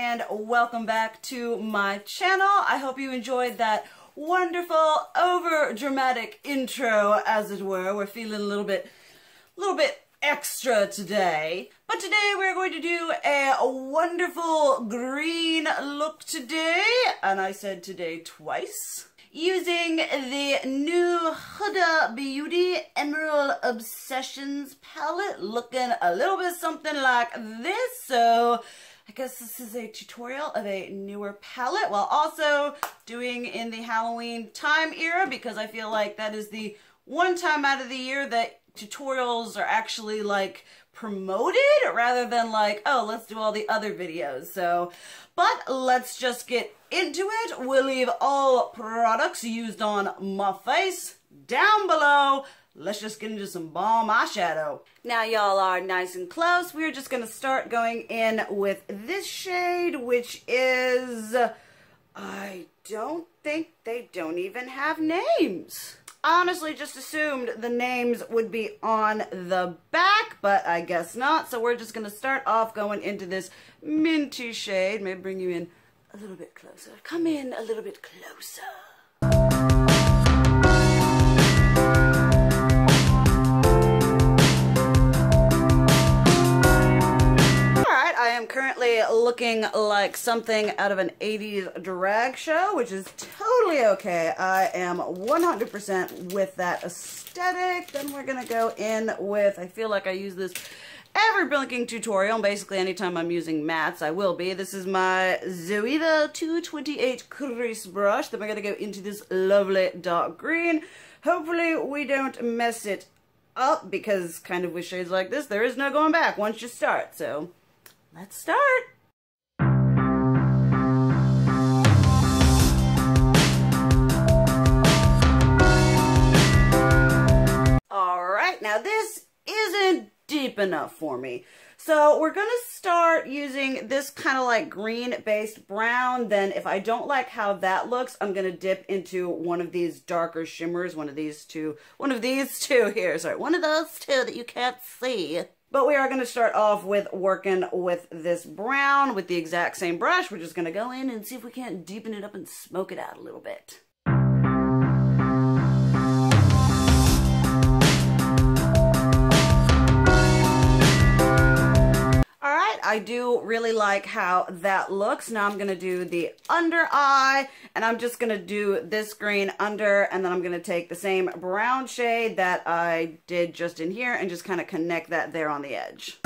and welcome back to my channel. I hope you enjoyed that wonderful, over dramatic intro, as it were. We're feeling a little bit extra today. But today we're going to do a wonderful green look today, and I said today twice, using the new Huda Beauty Emerald Obsessions palette, looking a little bit something like this. So I guess this is a tutorial of a newer palette, while also doing in the Halloween time era, because I feel like that is the one time out of the year that tutorials are actually like promoted rather than like, oh, let's do all the other videos. So, but let's just get into it. We'll leave all products used on my face down below. Let's just get into some bomb eyeshadow. Now y'all are nice and close. We're just gonna start going in with this shade, which is, I don't think they don't even have names. I honestly just assumed the names would be on the back, but I guess not. So we're just gonna start off going into this minty shade. Maybe bring you in a little bit closer. Come in a little bit closer. I am currently looking like something out of an 80s drag show, which is totally okay. I am 100% with that aesthetic. Then we're going to go in with, I feel like I use this every blinking tutorial, and basically anytime I'm using mattes, I will be. This is my Zoeva 228 crease brush. Then we're going to go into this lovely dark green. Hopefully we don't mess it up, because kind of with shades like this, there is no going back once you start. So let's start. All right, now this isn't deep enough for me. So we're gonna start using this kind of like green based brown. Then if I don't like how that looks, I'm gonna dip into one of these darker shimmers, one of these two here, sorry, one of those two that you can't see. But we are going to start off with working with this brown with the exact same brush. We're just going to go in and see if we can't deepen it up and smoke it out a little bit. Alright, I do really like how that looks. Now I'm going to do the under eye, and I'm just going to do this green under, and then I'm going to take the same brown shade that I did just in here and just kind of connect that there on the edge.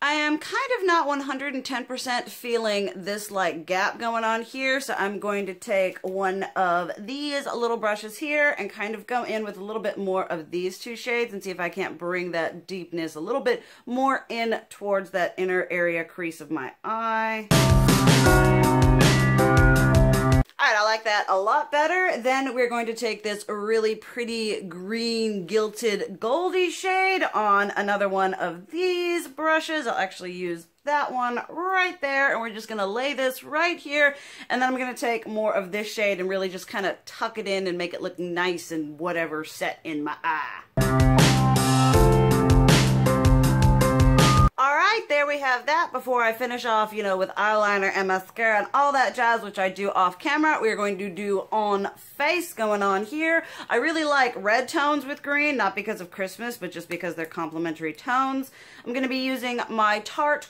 I am kind of not 110% feeling this like gap going on here, so I'm going to take one of these little brushes here and kind of go in with a little bit more of these two shades and see if I can't bring that deepness a little bit more in towards that inner area crease of my eye. Alright, I like that a lot better. Then we're going to take this really pretty green gilted goldy shade on another one of these brushes. I'll actually use that one right there, and we're just going to lay this right here, and then I'm going to take more of this shade and really just kind of tuck it in and make it look nice and whatever set in my eye. Alright, there we have that. Before I finish off, you know, with eyeliner and mascara and all that jazz, which I do off camera, we're going to do on face going on here. I really like red tones with green, not because of Christmas, but just because they're complementary tones. I'm going to be using my Tarte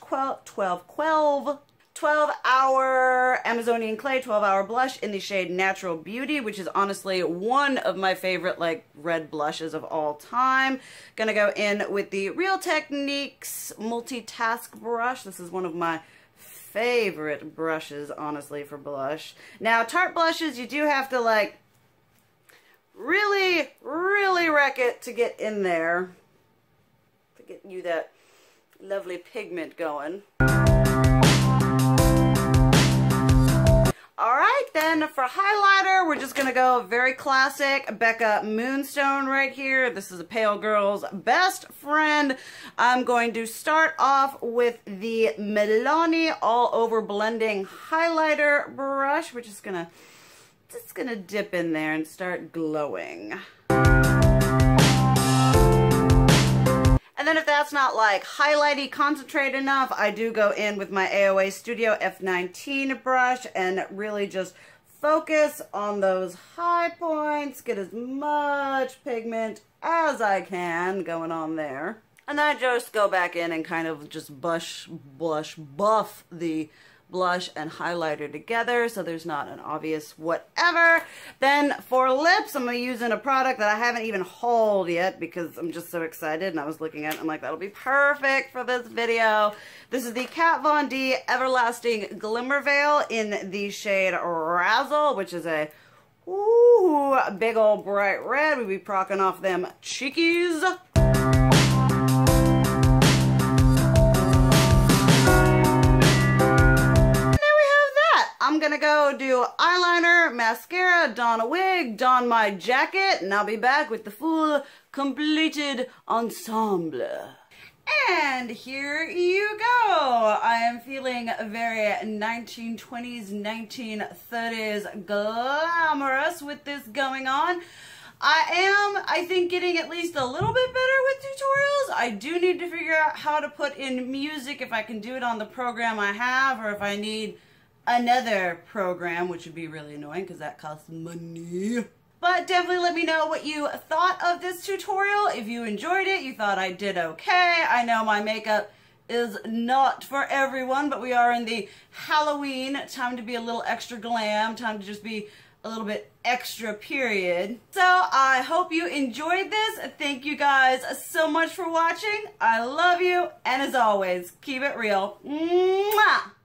12-hour Amazonian Clay 12-hour blush in the shade Natural Beauty, which is honestly one of my favorite like red blushes of all time. Gonna go in with the Real Techniques multitask brush. This is one of my favorite brushes, honestly, for blush. Now, Tarte blushes, you do have to like really wreck it to get in there, to get you that lovely pigment going. Alright, then for highlighter, we're just going to go very classic Becca Moonstone right here. This is a pale girl's best friend. I'm going to start off with the Milani All Over Blending Highlighter brush. We're just gonna dip in there and start glowing. And then if that's not like highlighty concentrate enough, I do go in with my AOA Studio F19 brush and really just focus on those high points, get as much pigment as I can going on there. And then I just go back in and kind of just buff the blush and highlighter together so there's not an obvious whatever. Then for lips, I'm going to be using a product that I haven't even hauled yet because I'm just so excited, and I was looking at it, I'm like, that'll be perfect for this video. This is the Kat Von D Everlasting Glimmer Veil in the shade Razzle, which is a big old bright red. We'll be procking off them cheekies. I'm gonna go do eyeliner, mascara, don a wig, don my jacket, and I'll be back with the full completed ensemble. And here you go. I am feeling very 1920s, 1930s glamorous with this going on. I am, I think, getting at least a little bit better with tutorials. I do need to figure out how to put in music, if I can do it on the program I have, or if I need another program, which would be really annoying because that costs money. But definitely let me know what you thought of this tutorial. If you enjoyed it, you thought I did okay. I know my makeup is not for everyone, but we are in the Halloween, time to be a little extra glam, time to just be a little bit extra, period. So I hope you enjoyed this. Thank you guys so much for watching. I love you, and as always, keep it real. Mwah!